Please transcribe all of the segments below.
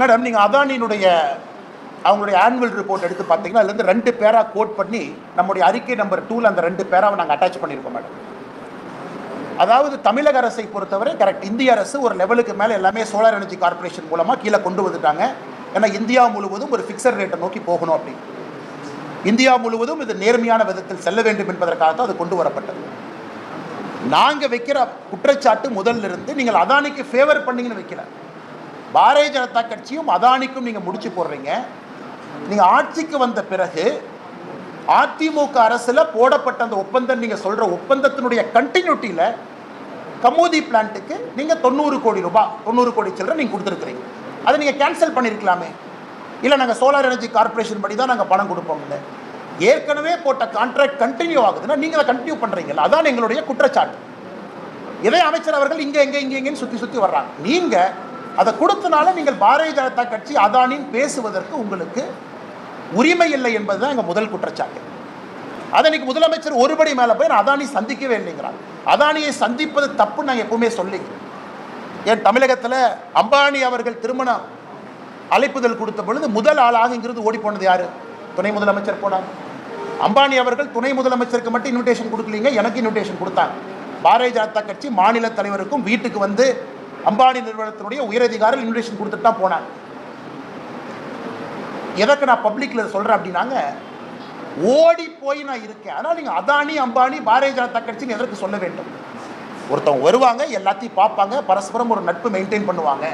Madam, நீங்கள் அதானியினுடைய அவங்களுடைய annual report எடுத்து பார்த்தீங்கன்னா அதுலேருந்து 2 பேரா கோட் பண்ணி நம்முடைய அறிக்கை நம்பர் 2ல் அந்த 2 பேராவை நாங்கள் அட்டாச் பண்ணியிருக்கோம் மேடம். அதாவது தமிழக அரசை பொறுத்தவரை கரெக்ட், இந்திய அரசு ஒரு லெவலுக்கு மேலே எல்லாமே சோலார் எனர்ஜி கார்பரேஷன் மூலமாக கீழே கொண்டு வந்துட்டாங்க. ஏன்னா இந்தியா முழுவதும் ஒரு ஃபிக்ஸட் ரேட்டை நோக்கி போகணும் அப்படின்னு, இந்தியா முழுவதும் இது நேர்மையான விதத்தில் செல்ல வேண்டும் என்பதற்காக தான் அது கொண்டு வரப்பட்டது. நாங்கள் வைக்கிற குற்றச்சாட்டு முதல்ல இருந்து நீங்கள் அதானிக்கு ஃபேவர் பண்ணீங்கன்னு வைக்கல. பாரதிய ஜனதா கட்சியும் அதானிக்கும் நீங்கள் முடிச்சு போடுறீங்க. நீங்கள் ஆட்சிக்கு வந்த பிறகு அதிமுக அரசில் போடப்பட்ட அந்த ஒப்பந்தம், நீங்கள் சொல்கிற ஒப்பந்தத்தினுடைய கண்டினியூட்டியில் கமோதி பிளான்ட்டுக்கு நீங்கள் 90 கோடி ரூபாய் 90 கோடி சில்லரை நீங்கள் கொடுத்துருக்குறீங்க. அதை நீங்கள் கேன்சல் பண்ணியிருக்கலாமே. இல்லை நாங்கள் சோலார் எனர்ஜி கார்பரேஷன் படி தான் நாங்கள் பணம் கொடுப்போம்ல. ஏற்கனவே போட்ட கான்ட்ராக்ட் கண்டினியூ ஆகுதுன்னா நீங்கள் அதை கண்டினியூ பண்ணுறீங்களா? அதான் எங்களுடைய குற்றச்சாட்டு. இதே அமைச்சர் அவர்கள் இங்கேன்னு சுற்றி வர்றாங்க. நீங்கள் அதை கொடுத்தனால நீங்கள் பாரதிய ஜனதா கட்சி அதானின்னு பேசுவதற்கு உங்களுக்கு உரிமை இல்லை என்பதுதான் எங்கள் முதல் குற்றச்சாட்டு. அதை இன்னைக்கு முதலமைச்சர் ஒருபடி மேலே போய் நான் அதானி சந்திக்கவே இல்லைங்கிறாங்க. அதானியை சந்திப்பது தப்பு நான் எப்பவுமே சொல்லிங்க. ஏன் தமிழகத்தில் அம்பானி அவர்கள் திருமண அழைப்புதல் கொடுத்த பொழுது முதல் ஆளாக இங்கிருந்து ஓடி போனது யாரு? துணை முதலமைச்சர் போனாங்க. அம்பானி அவர்கள் துணை முதலமைச்சருக்கு மட்டும் இன்விடேஷன் கொடுக்கலீங்க, எனக்கு இன்விடேஷன் கொடுத்தாங்க. பாரதிய ஜனதா கட்சி மாநில தலைவருக்கும் வீட்டுக்கு வந்து அம்பானி நிறுவனத்தினுடைய உயரதிகாரிகள் இன்விடேஷன் கொடுத்துட்டு தான் போனாங்க. எதற்கு நான் பப்ளிக்ல சொல்றேன் அப்படின்னாங்க, ஓடி போய் நான் இருக்கேன். அதனால் நீங்கள் அதானி அம்பானி பாரதிய ஜனதா கட்சின்னு எதற்கு சொல்ல வேண்டும்? ஒருத்தவங்க வருவாங்க, எல்லாத்தையும் பார்ப்பாங்க, பரஸ்பரம் ஒரு நட்பு மெயின்டைன் பண்ணுவாங்க.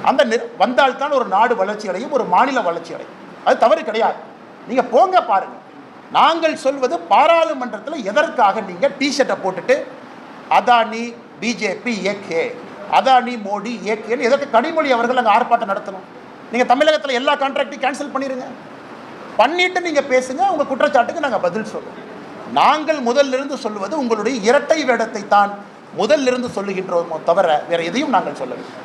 அந்த வந்தால்தான் ஒரு நாடு வளர்ச்சி அடையும், ஒரு மாநில வளர்ச்சி அடையும். அது தவறு கிடையாது. நீங்கள் போங்க பாருங்க. நாங்கள் சொல்வது பாராளுமன்றத்தில் எதற்காக நீங்கள் டிஷர்ட்டை போட்டுட்டு அதானி பிஜேபி ஏகே, அதானி மோடி ஏகேன்னு எதற்கு கனிமொழி அவர்கள் அங்கே ஆர்ப்பாட்டம் நடத்தணும்? நீங்கள் தமிழகத்தில் எல்லா கான்ட்ராக்டையும் கேன்சல் பண்ணிடுங்க. பண்ணிட்டு நீங்கள் பேசுங்க, உங்கள் குற்றச்சாட்டுக்கு நாங்கள் பதில் சொல்லுவோம். நாங்கள் முதலிருந்து சொல்லுவது உங்களுடைய இரட்டை வேடத்தை தான் முதலிருந்து சொல்லுகின்றோமோ தவிர வேற எதையும் நாங்கள் சொல்லவில்லை.